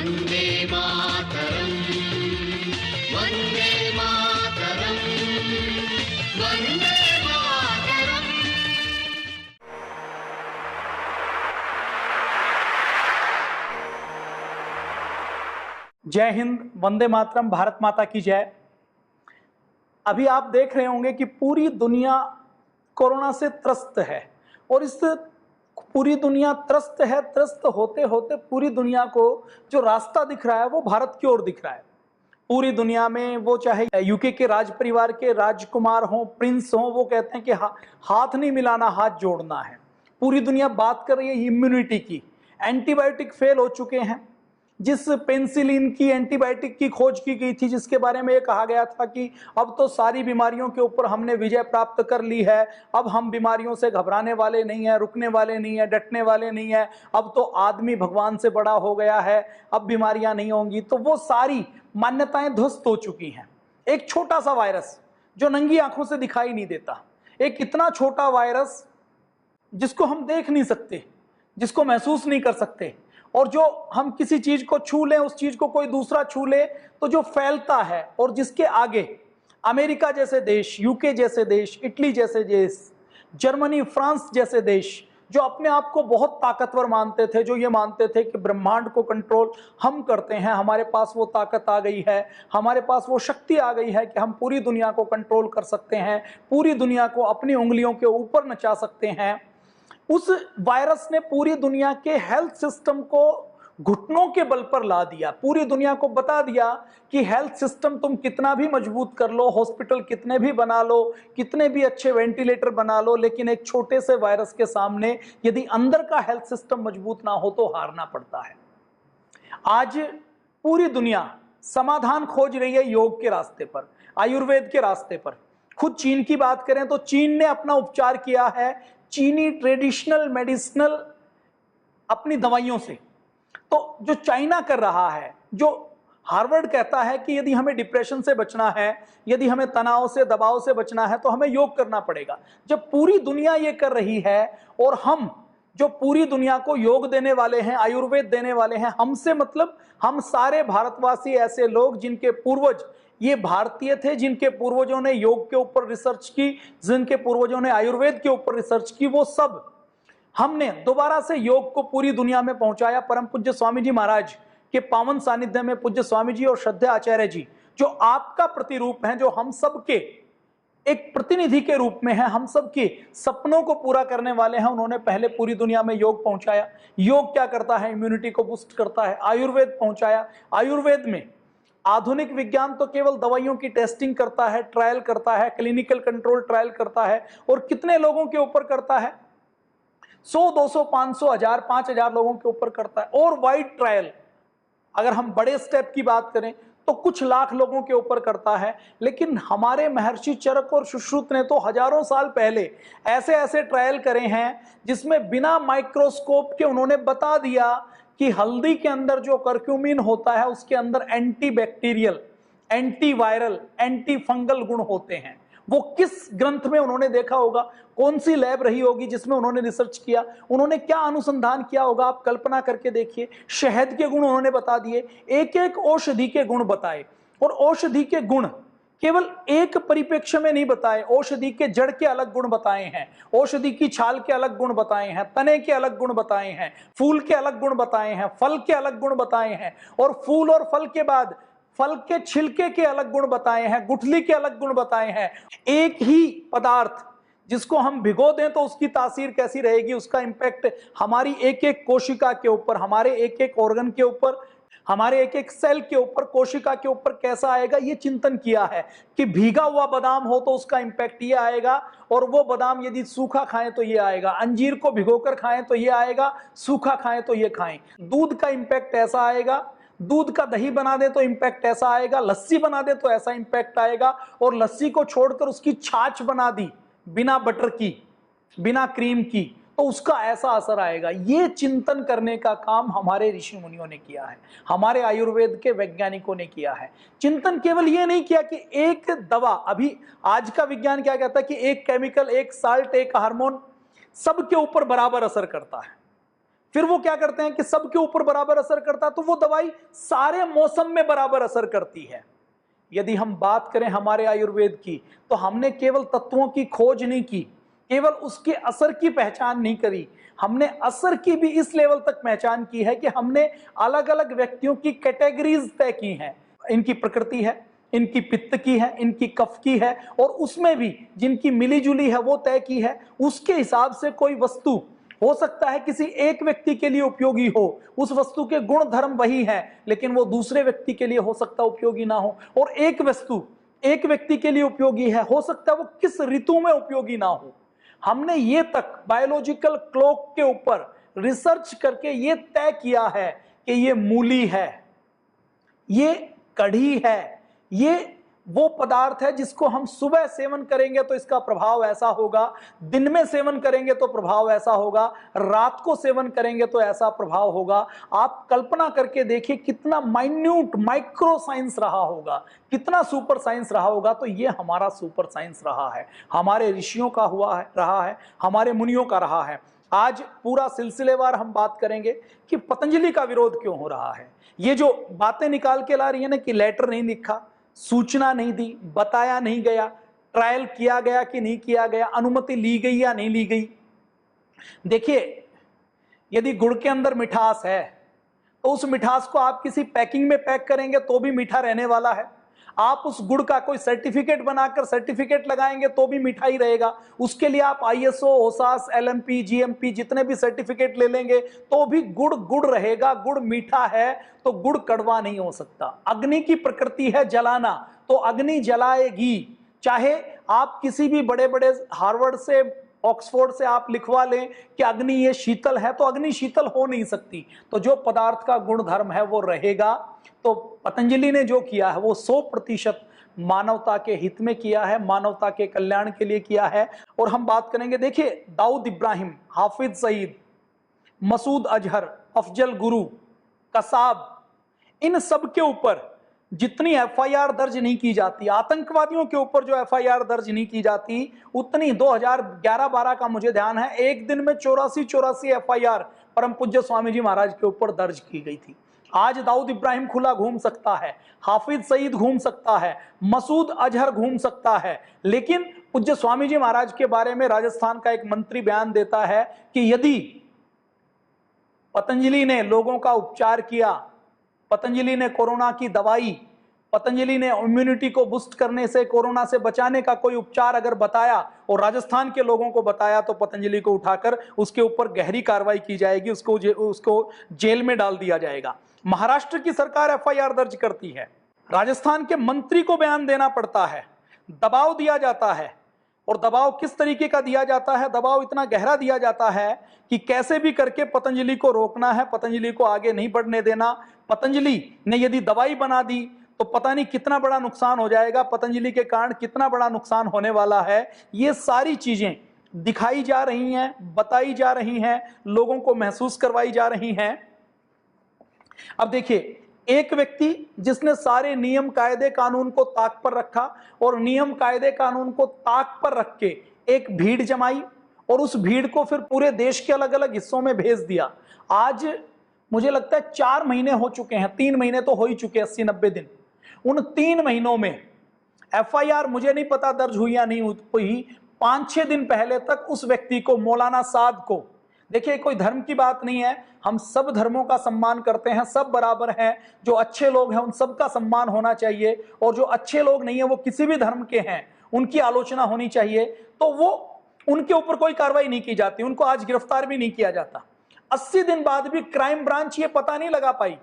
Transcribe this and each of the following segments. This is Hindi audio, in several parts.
वन्दे मातरम्, वन्दे मातरम्, वन्दे मातरम्। जय हिंद, वंदे मातरम, भारत माता की जय। अभी आप देख रहे होंगे कि पूरी दुनिया कोरोना से त्रस्त है और इस पूरी दुनिया त्रस्त होते होते पूरी दुनिया को जो रास्ता दिख रहा है वो भारत की ओर दिख रहा है। पूरी दुनिया में वो चाहे यूके के राज परिवार के राजकुमार हों, प्रिंस हों, वो कहते हैं कि हाथ नहीं मिलाना, हाथ जोड़ना है। पूरी दुनिया बात कर रही है इम्यूनिटी की। एंटीबायोटिक फेल हो चुके हैं। जिस पेनिसिलिन की एंटीबायोटिक की खोज की गई थी, जिसके बारे में ये कहा गया था कि अब तो सारी बीमारियों के ऊपर हमने विजय प्राप्त कर ली है, अब हम बीमारियों से घबराने वाले नहीं है, रुकने वाले नहीं है, डटने वाले नहीं है, अब तो आदमी भगवान से बड़ा हो गया है, अब बीमारियां नहीं होंगी, तो वो सारी मान्यताएं ध्वस्त हो चुकी हैं। एक छोटा सा वायरस जो नंगी आंखों से दिखाई नहीं देता, एक इतना छोटा वायरस जिसको हम देख नहीं सकते, जिसको महसूस नहीं कर सकते, और जो हम किसी चीज को छू लें, उस चीज को कोई दूसरा छू ले तो जो फैलता है, और जिसके आगे अमेरिका जैसे देश, यूके जैसे देश, इटली जैसे देश, जर्मनी, फ्रांस जैसे देश, जो अपने आप को बहुत ताकतवर मानते थे, जो ये मानते थे कि ब्रह्मांड को कंट्रोल हम करते हैं, हमारे पास वो ताकत आ गई है, हमारे पास वो शक्ति आ गई है कि हम पूरी दुनिया को कंट्रोल कर सकते हैं, पूरी दुनिया को अपनी उंगलियों के ऊपर नचा सकते हैं। उस वायरस ने पूरी दुनिया के हेल्थ सिस्टम को घुटनों के बल पर ला दिया। पूरी दुनिया को बता दिया कि हेल्थ सिस्टम तुम कितना भी मजबूत कर लो, हॉस्पिटल कितने भी बना लो, कितने भी अच्छे वेंटिलेटर बना लो, लेकिन एक छोटे से वायरस के सामने यदि अंदर का हेल्थ सिस्टम मजबूत ना हो तो हारना पड़ता है। आज पूरी दुनिया समाधान खोज रही है योग के रास्ते पर, आयुर्वेद के रास्ते पर। खुद चीन की बात करें तो चीन ने अपना उपचार किया है चीनी ट्रेडिशनल मेडिसिनल अपनी दवाइयों से। तो जो चाइना कर रहा है, जो हार्वर्ड कहता है कि यदि हमें डिप्रेशन से बचना है, यदि हमें तनाव से, दबाव से बचना है, तो हमें योग करना पड़ेगा। जब पूरी दुनिया ये कर रही है और हम जो पूरी दुनिया को योग देने वाले हैं, आयुर्वेद देने वाले हैं, हमसे मतलब हम सारे भारतवासी ऐसे लोग जिनके पूर्वज ये भारतीय थे, जिनके पूर्वजों ने योग के ऊपर रिसर्च की, जिनके पूर्वजों ने आयुर्वेद के ऊपर रिसर्च की, वो सब हमने दोबारा से योग को पूरी दुनिया में पहुंचाया। परम पूज्य स्वामी जी महाराज के पावन सानिध्य में पूज्य स्वामी जी और श्रद्धेय आचार्य जी, जो आपका प्रतिरूप हैं, जो हम सबके एक प्रतिनिधि के रूप में है, हम सबके सपनों को पूरा करने वाले हैं, उन्होंने पहले पूरी दुनिया में योग पहुंचाया। योग क्या करता है? इम्यूनिटी को बूस्ट करता है। आयुर्वेद पहुंचाया। आयुर्वेद में आधुनिक विज्ञान तो केवल दवाइयों की टेस्टिंग करता है, ट्रायल करता है, क्लिनिकल कंट्रोल ट्रायल करता है, और कितने लोगों के ऊपर करता है? 100, 200, 500, 1000, 5000 लोगों के ऊपर करता है। और वाइड ट्रायल, अगर हम बड़े स्टेप की बात करें तो कुछ लाख लोगों के ऊपर करता है। लेकिन हमारे महर्षि चरक और सुश्रुत ने तो हजारों साल पहले ऐसे ऐसे ट्रायल करे हैं जिसमें बिना माइक्रोस्कोप के उन्होंने बता दिया कि हल्दी के अंदर जो करक्यूमिन होता है उसके अंदर एंटीबैक्टीरियल, एंटीवायरल, एंटी फंगल गुण होते हैं। वो किस ग्रंथ में उन्होंने देखा होगा? कौन सी लैब रही होगी जिसमें उन्होंने रिसर्च किया? उन्होंने क्या अनुसंधान किया होगा? आप कल्पना करके देखिए। शहद के गुण उन्होंने बता दिए, एक एक औषधि के गुण बताए, और औषधि के गुण केवल एक परिप्रेक्ष्य में नहीं बताए। औषधि के जड़ के अलग गुण बताए हैं, औषधि की छाल के अलग गुण बताए हैं, तने के अलग गुण बताए हैं, फूल के अलग गुण बताए हैं, फल के अलग गुण बताए हैं, और फूल और फल के बाद फल के छिलके के अलग गुण बताए हैं, गुठली के अलग गुण बताए हैं। एक ही पदार्थ जिसको हम भिगो दें तो उसकी तासीर कैसी रहेगी, उसका इंपैक्ट हमारी एक एक कोशिका के ऊपर, हमारे एक एक ऑर्गन के ऊपर, हमारे एक एक सेल के ऊपर, कोशिका के ऊपर कैसा आएगा, ये चिंतन किया है। कि भीगा हुआ बादाम हो तो उसका इंपैक्ट ये आएगा, और वो बादाम यदि सूखा खाएं तो ये आएगा। अंजीर को भिगोकर खाएं तो ये आएगा, सूखा खाएं तो ये खाएं। दूध का इंपैक्ट ऐसा आएगा, दूध का दही बना दे तो इंपैक्ट ऐसा आएगा, लस्सी बना दे तो ऐसा इंपैक्ट आएगा, और लस्सी को छोड़कर उसकी छाछ बना दी बिना बटर की, बिना क्रीम की, तो उसका ऐसा असर आएगा। ये चिंतन करने का काम हमारे ऋषि मुनियों ने किया है, हमारे आयुर्वेद के वैज्ञानिकों ने किया है। चिंतन केवल ये नहीं किया कि एक दवा, अभी आज का विज्ञान क्या कहता है कि एक केमिकल, एक साल्ट, एक हार्मोन सबके ऊपर बराबर असर करता है। फिर वो क्या करते हैं कि सबके ऊपर बराबर असर करता है, तो वो दवाई सारे मौसम में बराबर असर करती है। यदि हम बात करें हमारे आयुर्वेद की, तो हमने केवल तत्वों की खोज नहीं की, केवल उसके असर की पहचान नहीं करी, हमने असर की भी इस लेवल तक पहचान की है कि हमने अलग अलग व्यक्तियों की कैटेगरीज तय की हैं। इनकी प्रकृति है, इनकी पित्त की है, इनकी कफ की है, और उसमें भी जिनकी मिली जुली है वो तय की है। उसके हिसाब से कोई वस्तु हो सकता है किसी एक व्यक्ति के लिए उपयोगी हो, उस वस्तु के गुण धर्म वही है, लेकिन वो दूसरे व्यक्ति के लिए हो सकता है उपयोगी ना हो। और एक वस्तु एक व्यक्ति के लिए उपयोगी है, हो सकता है वो किस ऋतु में उपयोगी ना हो। हमने ये तक बायोलॉजिकल क्लॉक के ऊपर रिसर्च करके ये तय किया है कि ये मूली है, ये कढ़ी है, ये वो पदार्थ है जिसको हम सुबह सेवन करेंगे तो इसका प्रभाव ऐसा होगा, दिन में सेवन करेंगे तो प्रभाव ऐसा होगा, रात को सेवन करेंगे तो ऐसा प्रभाव होगा। आप कल्पना करके देखिए कितना माइन्यूट माइक्रो साइंस रहा होगा, कितना सुपर साइंस रहा होगा। तो ये हमारा सुपर साइंस रहा है, हमारे ऋषियों का हुआ है, रहा है, हमारे मुनियों का रहा है। आज पूरा सिलसिलेवार हम बात करेंगे कि पतंजलि का विरोध क्यों हो रहा है। ये जो बातें निकाल के ला रही है ना कि लेटर नहीं लिखा, सूचना नहीं दी, बताया नहीं गया, ट्रायल किया गया कि नहीं किया गया, अनुमति ली गई या नहीं ली गई। देखिए, यदि गुड़ के अंदर मिठास है तो उस मिठास को आप किसी पैकिंग में पैक करेंगे तो भी मीठा रहने वाला है। आप उस गुड़ का कोई सर्टिफिकेट बनाकर सर्टिफिकेट लगाएंगे तो भी मीठा ही रहेगा। उसके लिए आप ISO, OSAS, LMP, GMP जितने भी सर्टिफिकेट ले लेंगे तो भी गुड़ गुड़ रहेगा। गुड़ मीठा है तो गुड़ कड़वा नहीं हो सकता। अग्नि की प्रकृति है जलाना, तो अग्नि जलाएगी। चाहे आप किसी भी बड़े बड़े हार्वर्ड से, ऑक्सफोर्ड से आप लिखवा लें कि अग्नि ये शीतल है, तो अग्नि शीतल हो नहीं सकती। तो जो पदार्थ का गुण धर्म है वो रहेगा। तो पतंजलि ने जो किया है वो 100% मानवता के हित में किया है, मानवता के कल्याण के लिए किया है। और हम बात करेंगे, देखिए, दाऊद इब्राहिम, हाफिज सईद, मसूद अजहर, अफजल गुरु, कसाब, इन सब के ऊपर जितनी FIR दर्ज नहीं की जाती, आतंकवादियों के ऊपर जो FIR दर्ज नहीं की जाती, उतनी 2011-12 का मुझे ध्यान है, एक दिन में 84 FIR परम पूज्य स्वामी जी महाराज के ऊपर दर्ज की गई थी। आज दाऊद इब्राहिम खुला घूम सकता है, हाफिज सईद घूम सकता है, मसूद अजहर घूम सकता है, लेकिन पूज्य स्वामी जी महाराज के बारे में राजस्थान का एक मंत्री बयान देता है कि यदि पतंजलि ने लोगों का उपचार किया, पतंजलि ने कोरोना की दवाई, पतंजलि ने इम्यूनिटी को बूस्ट करने से, कोरोना से बचाने का कोई उपचार अगर बताया और राजस्थान के लोगों को बताया, तो पतंजलि को उठाकर उसके ऊपर गहरी कार्रवाई की जाएगी, उसको जेल में डाल दिया जाएगा। महाराष्ट्र की सरकार FIR दर्ज करती है, राजस्थान के मंत्री को बयान देना पड़ता है, दबाव दिया जाता है। और दबाव किस तरीके का दिया जाता है? दबाव इतना गहरा दिया जाता है कि कैसे भी करके पतंजलि को रोकना है, पतंजलि को आगे नहीं बढ़ने देना। पतंजलि ने यदि दवाई बना दी तो पता नहीं कितना बड़ा नुकसान हो जाएगा, पतंजलि के कारण कितना बड़ा नुकसान होने वाला है। ये सारी चीजें दिखाई जा रही हैं, बताई जा रही हैं, लोगों को महसूस करवाई जा रही हैं। अब देखिए, एक व्यक्ति जिसने सारे नियम कायदे कानून को ताक पर रखा और नियम कायदे कानून को ताक पर रख के एक भीड़ जमाई और उस भीड़ को फिर पूरे देश के अलग अलग हिस्सों में भेज दिया। आज मुझे लगता है 4 महीने हो चुके हैं, 3 महीने तो हो ही चुके, 80-90 दिन। उन 3 महीनों में FIR मुझे नहीं पता दर्ज हुई या नहीं हुई, 5-6 दिन पहले तक उस व्यक्ति को, मौलाना साद को, देखिए कोई धर्म की बात नहीं है, हम सब धर्मों का सम्मान करते हैं, सब बराबर हैं, जो अच्छे लोग हैं उन सबका सम्मान होना चाहिए, और जो अच्छे लोग नहीं है वो किसी भी धर्म के हैं उनकी आलोचना होनी चाहिए। तो वो उनके ऊपर कोई कार्रवाई नहीं की जाती, उनको आज गिरफ्तार भी नहीं किया जाता। 80 दिन बाद भी क्राइम ब्रांच ये पता नहीं लगा पाई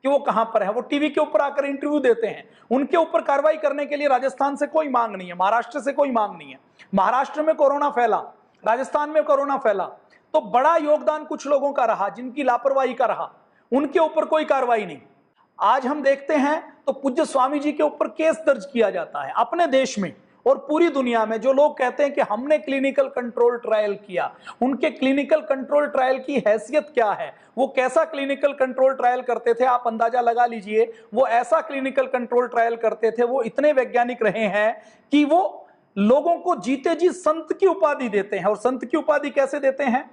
कि वो कहां पर है। वो टीवी के ऊपर आकर इंटरव्यू देते हैं, उनके ऊपर कार्रवाई करने के लिए राजस्थान से कोई मांग नहीं है, महाराष्ट्र से कोई मांग नहीं है। महाराष्ट्र में कोरोना फैला, राजस्थान में कोरोना फैला, तो बड़ा योगदान कुछ लोगों का रहा, जिनकी लापरवाही का रहा, उनके ऊपर कोई कार्रवाई नहीं। आज हम देखते हैं तो पूज्य स्वामी जी के ऊपर केस दर्ज किया जाता है अपने देश में और पूरी दुनिया में। जो लोग कहते हैं कि हमने क्लिनिकल कंट्रोल ट्रायल किया, उनके क्लिनिकल कंट्रोल ट्रायल की हैसियत क्या है, वो कैसा क्लिनिकल कंट्रोल ट्रायल करते थे, आप अंदाजा लगा लीजिए। वो ऐसा क्लिनिकल कंट्रोल ट्रायल करते थे, वो इतने वैज्ञानिक रहे हैं कि वो लोगों को जीते जी संत की उपाधि देते हैं। और संत की उपाधि कैसे देते हैं?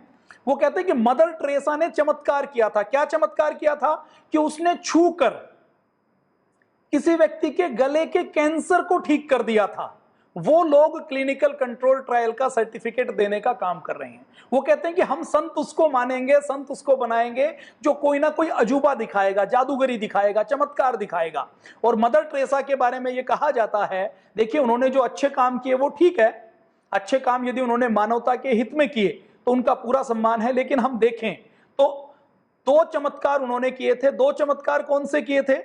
वो कहते हैं कि मदर टेरेसा ने चमत्कार किया था। क्या चमत्कार किया था? कि उसने छूकर किसी व्यक्ति के गले के कैंसर को ठीक कर दिया था। वो लोग क्लिनिकल कंट्रोल ट्रायल का सर्टिफिकेट देने का काम कर रहे हैं। वो कहते हैं कि हम संत उसको मानेंगे, संत उसको बनाएंगे जो कोई ना कोई अजूबा दिखाएगा, जादूगरी दिखाएगा, चमत्कार दिखाएगा। और मदर टेरेसा के बारे में ये कहा जाता है, देखिए उन्होंने जो अच्छे काम किए वो ठीक है, अच्छे काम यदि उन्होंने मानवता के हित में किए तो उनका पूरा सम्मान है। लेकिन हम देखें तो 2 चमत्कार उन्होंने किए थे। 2 चमत्कार कौन से किए थे?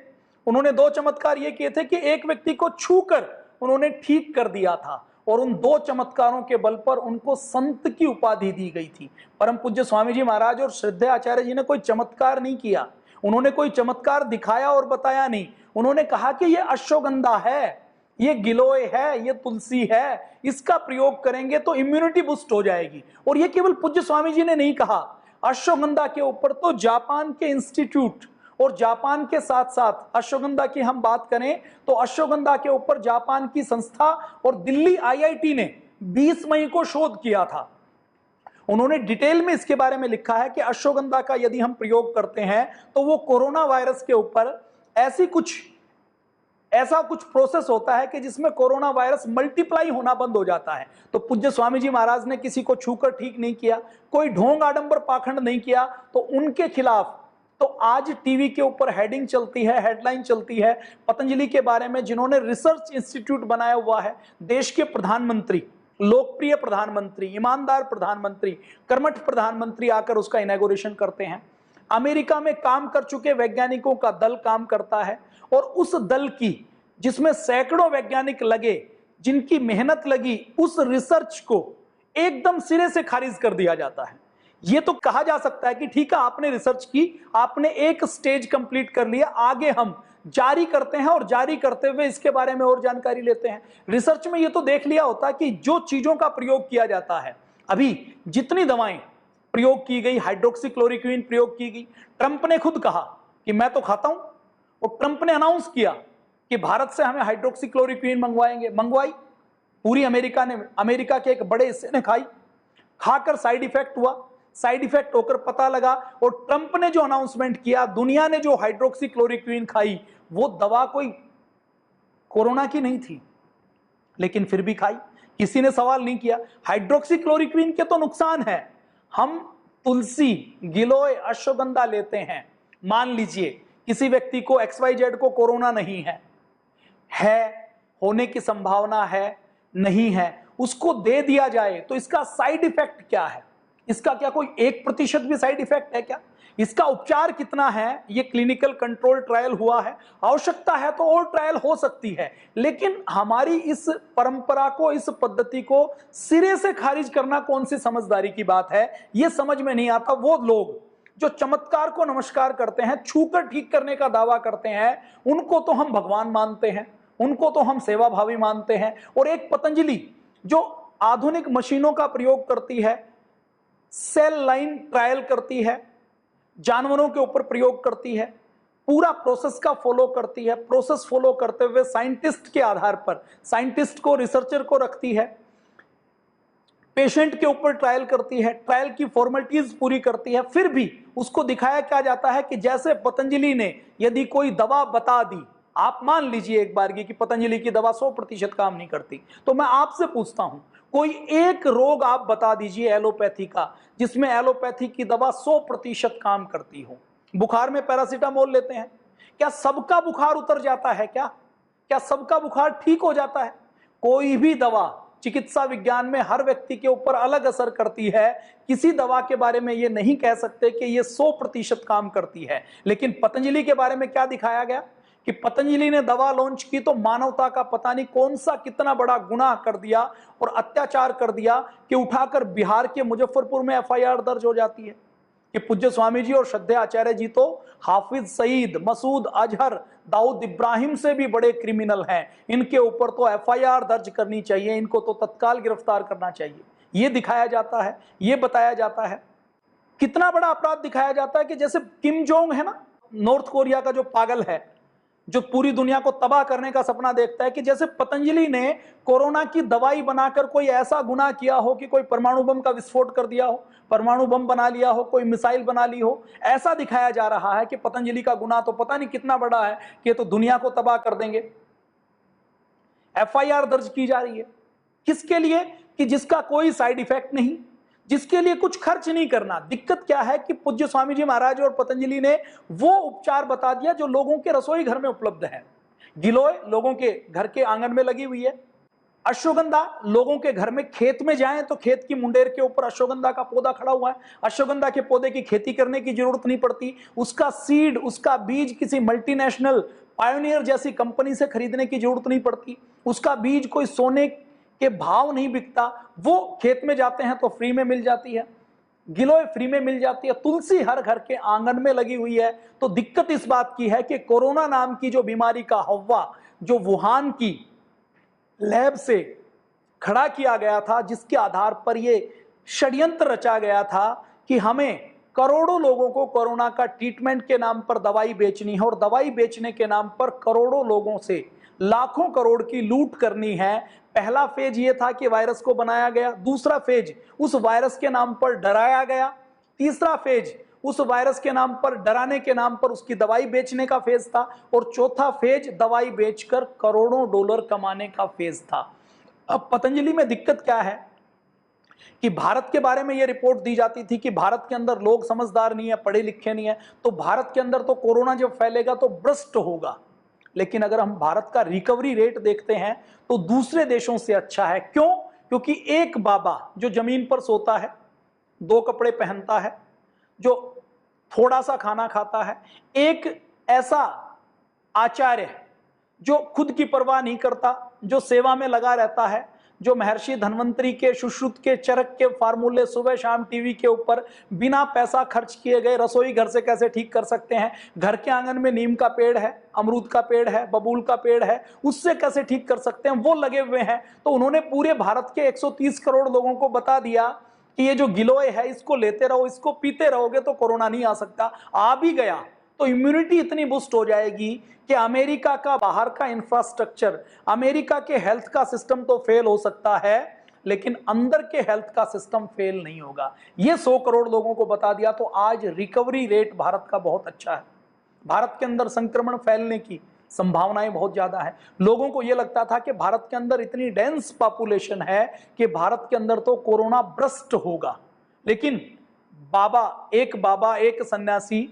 उन्होंने 2 चमत्कार ये किए थे कि एक व्यक्ति को छूकर उन्होंने ठीक कर दिया था, और उन 2 चमत्कारों के बल पर उनको संत की उपाधि दी गई थी। परम पूज्य स्वामी जी महाराज और श्रद्धेय आचार्य जी ने कोई चमत्कार नहीं किया, उन्होंने कोई चमत्कार दिखाया और बताया नहीं। उन्होंने कहा कि ये अश्वगंधा है, ये गिलोय है, ये तुलसी है, इसका प्रयोग करेंगे तो इम्यूनिटी बूस्ट हो जाएगी। और ये केवल पूज्य स्वामी जी ने नहीं कहा, अश्वगंधा के ऊपर तो जापान के इंस्टीट्यूट और जापान के साथ साथ अश्वगंधा की हम बात करें तो अश्वगंधा के ऊपर जापान की संस्था और दिल्ली आईआईटी ने 20 मई को शोध किया था। उन्होंने डिटेल में इसके बारे में लिखा है कि अश्वगंधा का यदि हम प्रयोग करते हैं तो वो कोरोना वायरस के ऊपर ऐसा कुछ प्रोसेस होता है कि जिसमें कोरोना वायरस मल्टीप्लाई होना बंद हो जाता है। तो पूज्य स्वामी जी महाराज ने किसी को छूकर ठीक नहीं किया, कोई ढोंग आडंबर पाखंड नहीं किया, तो उनके खिलाफ तो आज टीवी के ऊपर हेडिंग चलती है, हेडलाइन चलती है पतंजलि के बारे में, जिन्होंने रिसर्च इंस्टीट्यूट बनाया हुआ है। देश के प्रधानमंत्री, लोकप्रिय प्रधानमंत्री, ईमानदार प्रधानमंत्री, कर्मठ प्रधानमंत्री आकर उसका इनॉग्रेशन करते हैं। अमेरिका में काम कर चुके वैज्ञानिकों का दल काम करता है, और उस दल की, जिसमें सैकड़ों वैज्ञानिक लगे, जिनकी मेहनत लगी, उस रिसर्च को एकदम सिरे से खारिज कर दिया जाता है। ये तो कहा जा सकता है कि ठीक है, आपने रिसर्च की, आपने एक स्टेज कंप्लीट कर लिया, आगे हम जारी करते हैं और जारी करते हुए इसके बारे में और जानकारी लेते हैं। रिसर्च में ये तो देख लिया होता कि जो चीजों का प्रयोग किया जाता है, अभी जितनी दवाएं प्रयोग की गई, हाइड्रोक्सीक्लोरोक्वीन प्रयोग की गई, ट्रंप ने खुद कहा कि मैं तो खाता हूं, और ट्रंप ने अनाउंस किया कि भारत से हमें हाइड्रोक्सीक्लोरोक्वीन मंगवाई पूरी अमेरिका के एक बड़े हिस्से ने खाई, खाकर साइड इफेक्ट हुआ, साइड इफेक्ट होकर पता लगा, और ट्रंप ने जो अनाउंसमेंट किया, दुनिया ने जो हाइड्रोक्सीक्लोरोक्वीन खाई, वो दवा कोई कोरोना की नहीं थी, लेकिन फिर भी खाई, किसी ने सवाल नहीं किया। हाइड्रोक्सीक्लोरोक्वीन के तो नुकसान है। हम तुलसी, गिलोय, अश्वगंधा लेते हैं, मान लीजिए किसी व्यक्ति को XYZ को कोरोना नहीं है, होने की संभावना है, नहीं है, उसको दे दिया जाए तो इसका साइड इफेक्ट क्या है? इसका क्या कोई 1% भी साइड इफेक्ट है क्या? इसका उपचार कितना है? ये क्लिनिकल कंट्रोल ट्रायल हुआ है, आवश्यकता है तो और ट्रायल हो सकती है, लेकिन हमारी इस परंपरा को, इस पद्धति को सिरे से खारिज करना कौन सी समझदारी की बात है? ये समझ में नहीं आता। वो लोग जो चमत्कार को नमस्कार करते हैं, छूकर ठीक करने का दावा करते हैं, उनको तो हम भगवान मानते हैं, उनको तो हम सेवाभावी मानते हैं। और एक पतंजलि जो आधुनिक मशीनों का प्रयोग करती है, सेल लाइन ट्रायल करती है, जानवरों के ऊपर प्रयोग करती है, पूरा प्रोसेस का फॉलो करती है, प्रोसेस फॉलो करते हुए साइंटिस्ट के आधार पर, साइंटिस्ट को, रिसर्चर को रखती है, पेशेंट के ऊपर ट्रायल करती है, ट्रायल की फॉर्मेलिटीज पूरी करती है, फिर भी उसको दिखाया क्या जाता है कि जैसे पतंजलि ने यदि कोई दवा बता दी, आप मान लीजिए एक बार कि पतंजलि की दवा 100% काम नहीं करती, तो मैं आपसे पूछता हूं, कोई एक रोग आप बता दीजिए एलोपैथी का, जिसमें एलोपैथी की दवा 100% काम करती हो। बुखार में पैरासीटामोल लेते हैं, क्या सबका बुखार उतर जाता है? क्या सबका बुखार ठीक हो जाता है? कोई भी दवा चिकित्सा विज्ञान में हर व्यक्ति के ऊपर अलग असर करती है। किसी दवा के बारे में ये नहीं कह सकते कि ये 100% काम करती है। लेकिन पतंजलि के बारे में क्या दिखाया गया कि पतंजलि ने दवा लॉन्च की तो मानवता का पता नहीं कौन सा कितना बड़ा गुनाह कर दिया और अत्याचार कर दिया कि उठाकर बिहार के मुजफ्फरपुर में FIR दर्ज हो जाती है कि पूज्य स्वामी जी और श्रद्धेय आचार्य जी तो हाफिज सईद, मसूद अजहर, दाऊद इब्राहिम से भी बड़े क्रिमिनल हैं, इनके ऊपर तो FIR दर्ज करनी चाहिए, इनको तो तत्काल गिरफ्तार करना चाहिए। ये दिखाया जाता है, ये बताया जाता है। कितना बड़ा अपराध दिखाया जाता है कि जैसे किम जोंग है ना, नॉर्थ कोरिया का जो पागल है, जो पूरी दुनिया को तबाह करने का सपना देखता है कि जैसे पतंजलि ने कोरोना की दवाई बनाकर कोई ऐसा गुनाह किया हो कि कोई परमाणु बम का विस्फोट कर दिया हो, परमाणु बम बना लिया हो, कोई मिसाइल बना ली हो, ऐसा दिखाया जा रहा है कि पतंजलि का गुनाह तो पता नहीं कितना बड़ा है कि ये तो दुनिया को तबाह कर देंगे। एफआईआर दर्ज की जा रही है किसके लिए? कि जिसका कोई साइड इफेक्ट नहीं, जिसके लिए कुछ खर्च नहीं करना। दिक्कत क्या है कि पूज्य स्वामी जी महाराज और पतंजलि ने वो उपचार बता दिया जो लोगों के रसोई घर में उपलब्ध है। गिलोय लोगों के घर के आंगन में लगी हुई है। अश्वगंधा लोगों के घर में खेत में जाएं तो खेत की मुंडेर के ऊपर अश्वगंधा का पौधा खड़ा हुआ है। अश्वगंधा के पौधे की खेती करने की जरूरत नहीं पड़ती, उसका सीड, उसका बीज किसी मल्टीनेशनल पायोनियर जैसी कंपनी से खरीदने की जरूरत नहीं पड़ती, उसका बीज कोई सोने के भाव नहीं बिकता, वो खेत में जाते हैं तो फ्री में मिल जाती है। गिलोय फ्री में मिल जाती है। तुलसी हर घर के आंगन में लगी हुई है। तो दिक्कत इस बात की है कि कोरोना नाम की जो बीमारी का हव्वा जो वुहान की लैब से खड़ा किया गया था, जिसके आधार पर यह षड्यंत्र रचा गया था कि हमें करोड़ों लोगों को कोरोना का ट्रीटमेंट के नाम पर दवाई बेचनी है और दवाई बेचने के नाम पर करोड़ों लोगों से लाखों करोड़ की लूट करनी है। पहला फेज ये था कि वायरस को बनाया गया, दूसरा फेज उस वायरस के नाम पर डराया गया, तीसरा फेज उस वायरस के नाम पर डराने के नाम पर उसकी दवाई बेचने का फेज था और चौथा फेज दवाई बेचकर करोड़ों डॉलर कमाने का फेज था। अब पतंजलि में दिक्कत क्या है कि भारत के बारे में यह रिपोर्ट दी जाती थी कि भारत के अंदर लोग समझदार नहीं है, पढ़े लिखे नहीं है, तो भारत के अंदर तो कोरोना जब फैलेगा तो ब्रस्ट होगा। लेकिन अगर हम भारत का रिकवरी रेट देखते हैं तो दूसरे देशों से अच्छा है। क्यों? क्योंकि एक बाबा जो जमीन पर सोता है, 2 कपड़े पहनता है, जो थोड़ा सा खाना खाता है, एक ऐसा आचार्य जो खुद की परवाह नहीं करता, जो सेवा में लगा रहता है, जो महर्षि धन्वंतरी के सुश्रुत के चरक के फार्मूले सुबह शाम टीवी के ऊपर बिना पैसा खर्च किए गए रसोई घर से कैसे ठीक कर सकते हैं, घर के आंगन में नीम का पेड़ है, अमरूद का पेड़ है, बबूल का पेड़ है, उससे कैसे ठीक कर सकते हैं, वो लगे हुए हैं। तो उन्होंने पूरे भारत के 130 करोड़ लोगों को बता दिया कि ये जो गिलोय है इसको लेते रहो, इसको पीते रहोगे तो कोरोना नहीं आ सकता। आ भी गया तो इम्यूनिटी इतनी बूस्ट हो जाएगी कि अमेरिका का बाहर का इंफ्रास्ट्रक्चर, अमेरिका के हेल्थ का सिस्टम तो फेल हो सकता है लेकिन अंदर के हेल्थ का सिस्टम फेल नहीं होगा। ये 100 करोड़ लोगों को बता दिया। तो आज रिकवरी रेट भारत का बहुत अच्छा है। भारत के अंदर संक्रमण फैलने की संभावनाएं बहुत ज्यादा है। लोगों को यह लगता था कि भारत के अंदर इतनी डेंस पॉपुलेशन है कि भारत के अंदर तो कोरोना ब्रस्ट होगा, लेकिन बाबा एक सन्यासी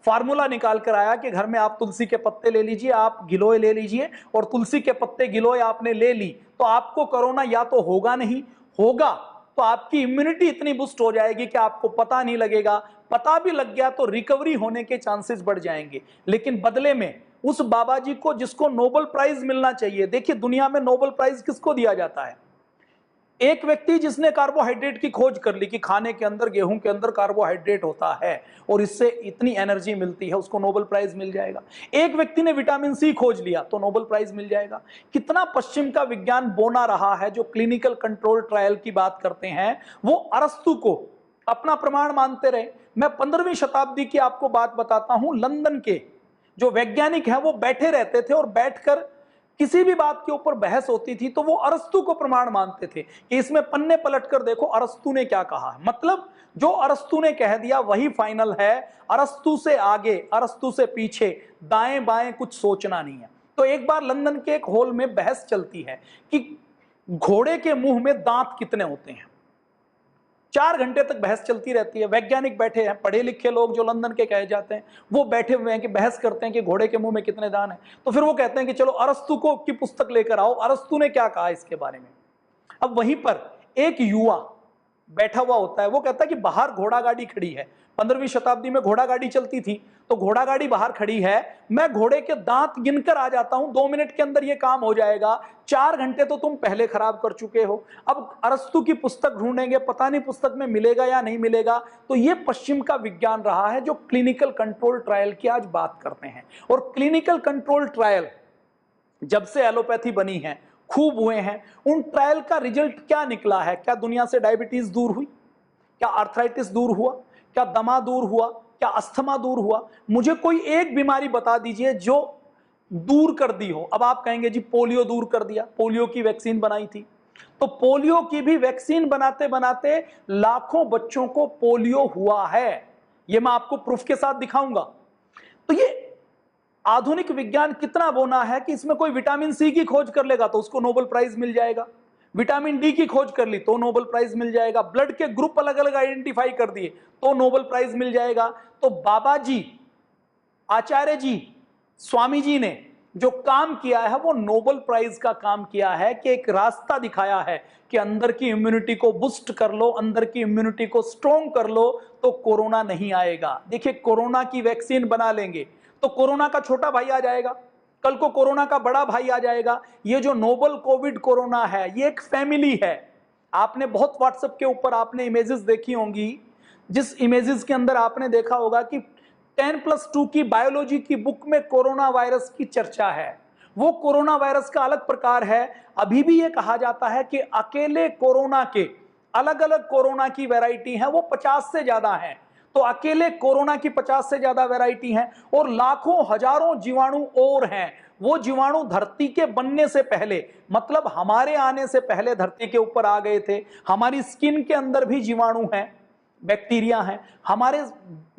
फार्मूला निकाल कर आया कि घर में आप तुलसी के पत्ते ले लीजिए, आप गिलोय ले लीजिए, और तुलसी के पत्ते गिलोय आपने ले ली तो आपको कोरोना या तो होगा नहीं, होगा तो आपकी इम्यूनिटी इतनी बूस्ट हो जाएगी कि आपको पता नहीं लगेगा, पता भी लग गया तो रिकवरी होने के चांसेस बढ़ जाएंगे। लेकिन बदले में उस बाबा जी को, जिसको नोबेल प्राइज मिलना चाहिए, देखिए दुनिया में नोबेल प्राइज किसको दिया जाता है? एक व्यक्ति जिसने कार्बोहाइड्रेट की खोज कर ली कि खाने के अंदर, गेहूं के अंदर कार्बोहाइड्रेट होता है और इससे इतनी एनर्जी मिलती है, उसको नोबेल प्राइज मिल जाएगा। एक व्यक्ति ने विटामिन सी खोज लिया तो नोबेल प्राइज मिल जाएगा। कितना पश्चिम का विज्ञान बोना रहा है। जो क्लिनिकल कंट्रोल ट्रायल की बात करते हैं वो अरस्तु को अपना प्रमाण मानते रहे। मैं 15वीं शताब्दी की आपको बात बताता हूं। लंदन के जो वैज्ञानिक हैं वो बैठे रहते थे और बैठकर किसी भी बात के ऊपर बहस होती थी तो वो अरस्तु को प्रमाण मानते थे कि इसमें पन्ने पलट कर देखो अरस्तु ने क्या कहा है। मतलब जो अरस्तु ने कह दिया वही फाइनल है। अरस्तु से आगे, अरस्तु से पीछे, दाएं बाएं कुछ सोचना नहीं है। तो एक बार लंदन के एक हॉल में बहस चलती है कि घोड़े के मुंह में दांत कितने होते हैं। 4 घंटे तक बहस चलती रहती है। वैज्ञानिक बैठे हैं, पढ़े लिखे लोग जो लंदन के कहे जाते हैं, वो बैठे हुए हैं कि बहस करते हैं कि घोड़े के मुंह में कितने दांत हैं। तो फिर वो कहते हैं कि चलो अरस्तु को की पुस्तक लेकर आओ, अरस्तु ने क्या कहा इसके बारे में। अब वहीं पर एक युवा बैठा हुआ होता है, वो कहता है कि बाहर घोड़ा गाड़ी खड़ी है। 15वीं शताब्दी में घोड़ा गाड़ी चलती थी, तो घोड़ा गाड़ी बाहर खड़ी है, मैं घोड़े के दांत गिनकर आ जाता हूं, 2 मिनट के अंदर ये काम हो जाएगा। 4 घंटे तो तुम पहले खराब कर चुके हो। अब अरस्तु की पुस्तक ढूंढेंगे, पता नहीं पुस्तक में मिलेगा या नहीं मिलेगा। तो ये पश्चिम का विज्ञान रहा है जो क्लिनिकल कंट्रोल ट्रायल की आज बात करते हैं। और क्लिनिकल कंट्रोल ट्रायल जब से एलोपैथी बनी है खूब हुए हैं। उन ट्रायल का रिजल्ट क्या निकला है? क्या दुनिया से डायबिटीज दूर हुई? क्या आर्थराइटिस दूर हुआ? क्या दमा दूर हुआ? क्या अस्थमा दूर हुआ? मुझे कोई एक बीमारी बता दीजिए जो दूर कर दी हो। अब आप कहेंगे जी पोलियो दूर कर दिया, पोलियो की वैक्सीन बनाई थी, तो पोलियो की भी वैक्सीन बनाते बनाते लाखों बच्चों को पोलियो हुआ है, यह मैं आपको प्रूफ के साथ दिखाऊंगा। तो ये आधुनिक विज्ञान कितना बोना है कि इसमें कोई विटामिन सी की खोज कर लेगा तो उसको नोबेल प्राइज मिल जाएगा, विटामिन डी की खोज कर ली तो नोबेल प्राइज मिल जाएगा, ब्लड के ग्रुप अलग अलग आइडेंटिफाई कर दिए तो नोबेल प्राइज मिल जाएगा। तो बाबा जी, आचार्य जी, स्वामी जी ने जो काम किया है वो नोबेल प्राइज का काम किया है कि एक रास्ता दिखाया है कि अंदर की इम्यूनिटी को बूस्ट कर लो, अंदर की इम्यूनिटी को स्ट्रॉन्ग कर लो तो कोरोना नहीं आएगा। देखिए कोरोना की वैक्सीन बना लेंगे तो कोरोना का छोटा भाई आ जाएगा, कल को कोरोना का बड़ा भाई आ जाएगा। ये जो नोबल कोविड कोरोना है ये एक फैमिली है। आपने बहुत व्हाट्सएप के ऊपर आपने इमेजेस देखी होंगी, जिस इमेजेस के अंदर आपने देखा होगा कि 10+2 की बायोलॉजी की बुक में कोरोना वायरस की चर्चा है। वो कोरोना वायरस का अलग प्रकार है। अभी भी ये कहा जाता है कि अकेले कोरोना के अलग अलग कोरोना की वैरायटी है वो 50 से ज्यादा है। तो अकेले कोरोना की 50 से ज्यादा वैरायटी है और लाखों हजारों जीवाणु और हैं। वो जीवाणु धरती के बनने से पहले, मतलब हमारे आने से पहले धरती के ऊपर आ गए थे। हमारी स्किन के अंदर भी जीवाणु हैं, बैक्टीरिया हैं, हमारे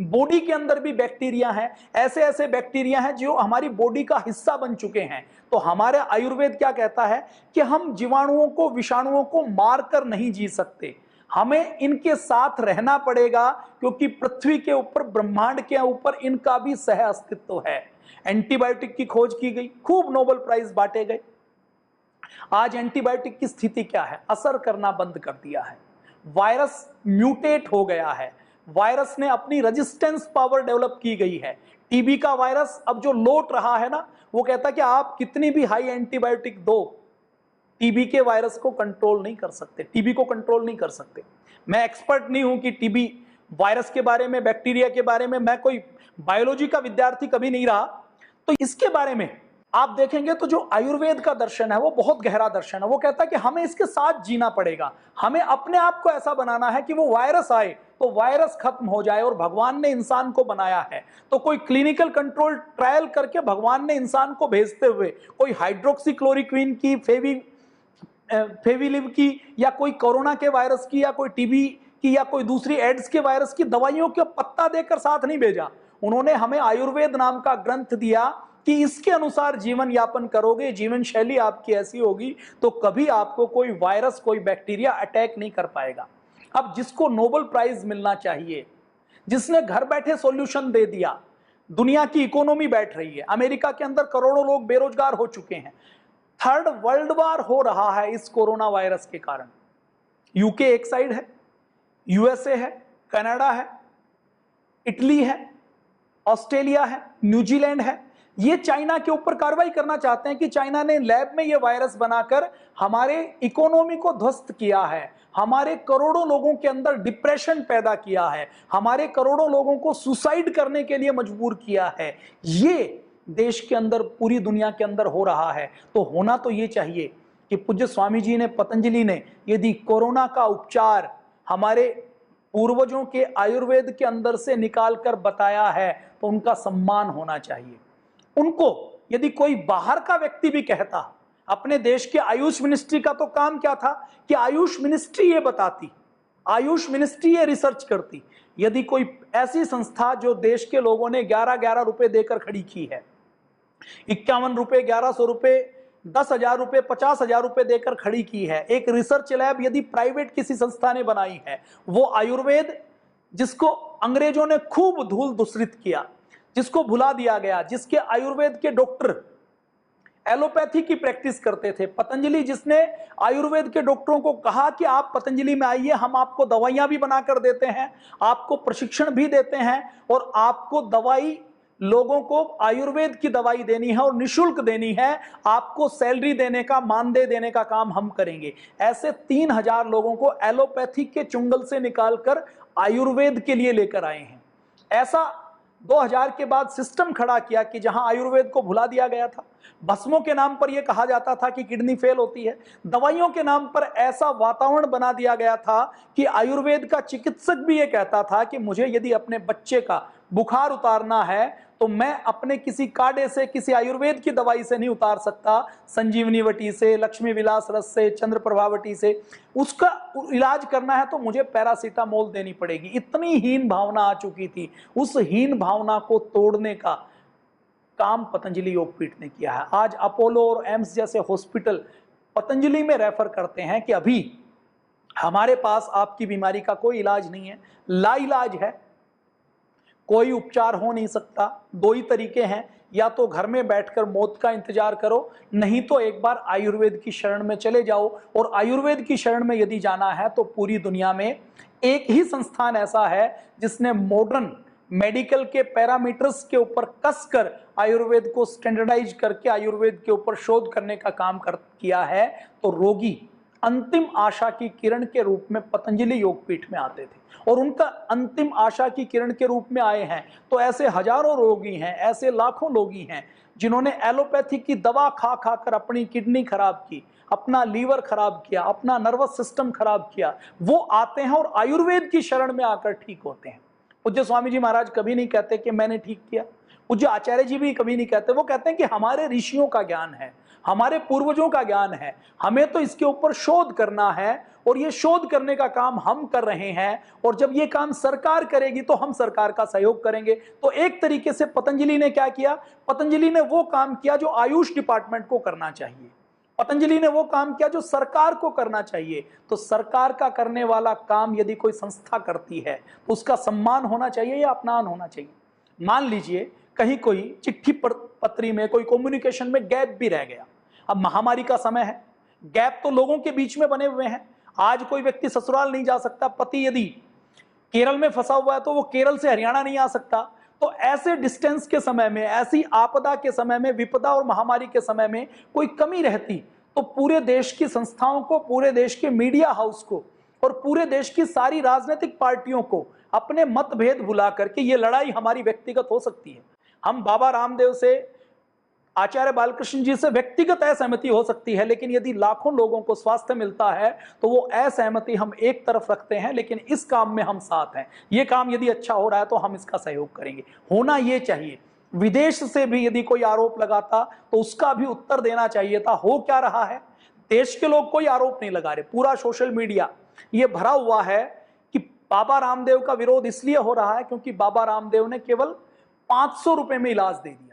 बॉडी के अंदर भी बैक्टीरिया हैं। ऐसे ऐसे बैक्टीरिया हैं जो हमारी बॉडी का हिस्सा बन चुके हैं। तो हमारे आयुर्वेद क्या कहता है कि हम जीवाणुओं को, विषाणुओं को मारकर नहीं जी सकते, हमें इनके साथ रहना पड़ेगा, क्योंकि पृथ्वी के ऊपर, ब्रह्मांड के ऊपर इनका भी सह अस्तित्व है। एंटीबायोटिक की खोज की गई, खूब नोबेल प्राइज बांटे गए। आज एंटीबायोटिक की स्थिति क्या है? असर करना बंद कर दिया है। वायरस म्यूटेट हो गया है, वायरस ने अपनी रेजिस्टेंस पावर डेवलप की गई है। टीबी का वायरस अब जो लौट रहा है ना, वो कहता है कि आप कितनी भी हाई एंटीबायोटिक दो, टीबी के वायरस को कंट्रोल नहीं कर सकते, टीबी को कंट्रोल नहीं कर सकते। मैं एक्सपर्ट नहीं हूं कि टीबी वायरस के बारे में, बैक्टीरिया के बारे में, मैं कोई बायोलॉजी का विद्यार्थी कभी नहीं रहा। तो इसके बारे में आप देखेंगे तो जो आयुर्वेद का दर्शन है वो बहुत गहरा दर्शन है। वो कहता है कि हमें इसके साथ जीना पड़ेगा, हमें अपने आप को ऐसा बनाना है कि वो वायरस आए तो वायरस खत्म हो जाए। और भगवान ने इंसान को बनाया है तो कोई क्लिनिकल कंट्रोल ट्रायल करके भगवान ने इंसान को भेजते हुए कोई हाइड्रोक्सीक्लोरोक्विन की, फेविलिव की, या कोई कोरोना के वायरस की, या कोई टीबी की, या कोई दूसरी एड्स के वायरस की दवाइयों के पत्ता देकर साथ नहीं भेजा। उन्होंने हमें आयुर्वेद नाम का ग्रंथ दिया कि इसके अनुसार जीवन यापन करोगे, जीवन शैली आपकी ऐसी होगी तो कभी आपको कोई वायरस, कोई बैक्टीरिया अटैक नहीं कर पाएगा। अब जिसको नोबेल प्राइज मिलना चाहिए, जिसने घर बैठे सॉल्यूशन दे दिया, दुनिया की इकोनॉमी बैठ रही है, अमेरिका के अंदर करोड़ों लोग बेरोजगार हो चुके हैं, थर्ड वर्ल्ड वॉर हो रहा है इस कोरोना वायरस के कारण। यूके एक साइड है, यूएसए है, कनाडा है, इटली है, ऑस्ट्रेलिया है, न्यूजीलैंड है। ये चाइना के ऊपर कार्रवाई करना चाहते हैं कि चाइना ने लैब में ये वायरस बनाकर हमारे इकोनॉमी को ध्वस्त किया है, हमारे करोड़ों लोगों के अंदर डिप्रेशन पैदा किया है, हमारे करोड़ों लोगों को सुसाइड करने के लिए मजबूर किया है। ये देश के अंदर, पूरी दुनिया के अंदर हो रहा है। तो होना तो ये चाहिए कि पूज्य स्वामी जी ने, पतंजलि ने यदि कोरोना का उपचार हमारे पूर्वजों के आयुर्वेद के अंदर से निकाल कर बताया है तो उनका सम्मान होना चाहिए। उनको यदि कोई बाहर का व्यक्ति भी कहता, अपने देश के आयुष मिनिस्ट्री का तो काम क्या था कि आयुष मिनिस्ट्री ये बताती, आयुष मिनिस्ट्री ये रिसर्च करती। यदि कोई ऐसी संस्था जो देश के लोगों ने 11-11 रुपए देकर खड़ी की है, 51 रुपए, 1100 रुपए, 10,000 रुपए, 50,000 रुपए देकर खड़ी की है, एक रिसर्च लैब यदि प्राइवेट किसी संस्था ने बनाई है, वो आयुर्वेद जिसको अंग्रेजों ने खूब धूल दूषित किया, जिसको भुला दिया गया, जिसके आयुर्वेद के डॉक्टर एलोपैथी की प्रैक्टिस करते थे, पतंजलि जिसने आयुर्वेद के डॉक्टरों को कहा कि आप पतंजलि में आइए, हम आपको दवाइयां भी बनाकर देते हैं, आपको प्रशिक्षण भी देते हैं और आपको दवाई, लोगों को आयुर्वेद की दवाई देनी है और निशुल्क देनी है, आपको सैलरी देने का, मानदेय देने का काम हम करेंगे। ऐसे 3,000 लोगों को एलोपैथी के चुंगल से निकालकर आयुर्वेद के लिए लेकर आए हैं। ऐसा 2000 के बाद सिस्टम खड़ा किया कि जहां आयुर्वेद को भुला दिया गया था, भस्मों के नाम पर यह कहा जाता था कि किडनी फेल होती है। दवाइयों के नाम पर ऐसा वातावरण बना दिया गया था कि आयुर्वेद का चिकित्सक भी यह कहता था कि मुझे यदि अपने बच्चे का बुखार उतारना है तो मैं अपने किसी काढ़े से, किसी आयुर्वेद की दवाई से नहीं उतार सकता, संजीवनी वटी से, लक्ष्मी विलास रस से, चंद्र प्रभावटी से उसका इलाज करना है तो मुझे पैरासीटामोल देनी पड़ेगी। इतनी हीन भावना आ चुकी थी। उस हीन भावना को तोड़ने का काम पतंजलि योगपीठ ने किया है। आज अपोलो और एम्स जैसे हॉस्पिटल पतंजलि में रेफर करते हैं कि अभी हमारे पास आपकी बीमारी का कोई इलाज नहीं है, लाइलाज है, कोई उपचार हो नहीं सकता। दो ही तरीके हैं, या तो घर में बैठकर मौत का इंतजार करो, नहीं तो एक बार आयुर्वेद की शरण में चले जाओ। और आयुर्वेद की शरण में यदि जाना है तो पूरी दुनिया में एक ही संस्थान ऐसा है जिसने मॉडर्न मेडिकल के पैरामीटर्स के ऊपर कसकर आयुर्वेद को स्टैंडर्डाइज करके आयुर्वेद के ऊपर शोध करने का काम किया है। तो रोगी अंतिम आशा की किरण के रूप में पतंजलि योगपीठ में आते थे और उनका अंतिम आशा की किरण के रूप में आए हैं। तो ऐसे हजारों रोगी हैं, ऐसे लाखों लोगी हैं जिन्होंने एलोपैथी की दवा खा खाकर अपनी किडनी खराब की, अपना लीवर खराब किया, अपना नर्वस सिस्टम खराब किया। वो आते हैं और आयुर्वेद की शरण में आकर ठीक होते हैं। पूज्य स्वामी जी महाराज कभी नहीं कहते कि मैंने ठीक किया, पूज्य आचार्य जी भी कभी नहीं कहते। वो कहते हैं कि हमारे ऋषियों का ज्ञान है, हमारे पूर्वजों का ज्ञान है, हमें तो इसके ऊपर शोध करना है और ये शोध करने का काम हम कर रहे हैं। और जब ये काम सरकार करेगी तो हम सरकार का सहयोग करेंगे। तो एक तरीके से पतंजलि ने क्या किया? पतंजलि ने वो काम किया जो आयुष डिपार्टमेंट को करना चाहिए, पतंजलि ने वो काम किया जो सरकार को करना चाहिए। तो सरकार का करने वाला काम यदि कोई संस्था करती है तो उसका सम्मान होना चाहिए या अपमान होना चाहिए? मान लीजिए कहीं कोई चिट्ठी पत्री में, कोई कम्युनिकेशन में गैप भी रह गया। अब महामारी का समय है, गैप तो लोगों के बीच में बने हुए हैं। आज कोई व्यक्ति ससुराल नहीं जा सकता, पति यदि केरल में फंसा हुआ है तो वो केरल से हरियाणा नहीं आ सकता। तो ऐसे डिस्टेंस के समय में, ऐसी आपदा के समय में, विपदा और महामारी के समय में कोई कमी रहती तो पूरे देश की संस्थाओं को, पूरे देश के मीडिया हाउस को और पूरे देश की सारी राजनीतिक पार्टियों को अपने मतभेद भुला करके ये लड़ाई हमारी व्यक्तिगत हो सकती है। हम बाबा रामदेव से, आचार्य बालकृष्ण जी से व्यक्तिगत असहमति हो सकती है, लेकिन यदि लाखों लोगों को स्वास्थ्य मिलता है तो वो असहमति हम एक तरफ रखते हैं, लेकिन इस काम में हम साथ हैं। ये काम यदि अच्छा हो रहा है तो हम इसका सहयोग करेंगे, होना ये चाहिए। विदेश से भी यदि कोई आरोप लगाता तो उसका भी उत्तर देना चाहिए था। हो क्या रहा है? देश के लोग कोई आरोप नहीं लगा रहे, पूरा सोशल मीडिया ये भरा हुआ है कि बाबा रामदेव का विरोध इसलिए हो रहा है क्योंकि बाबा रामदेव ने केवल 500 रुपए में इलाज दे दिया।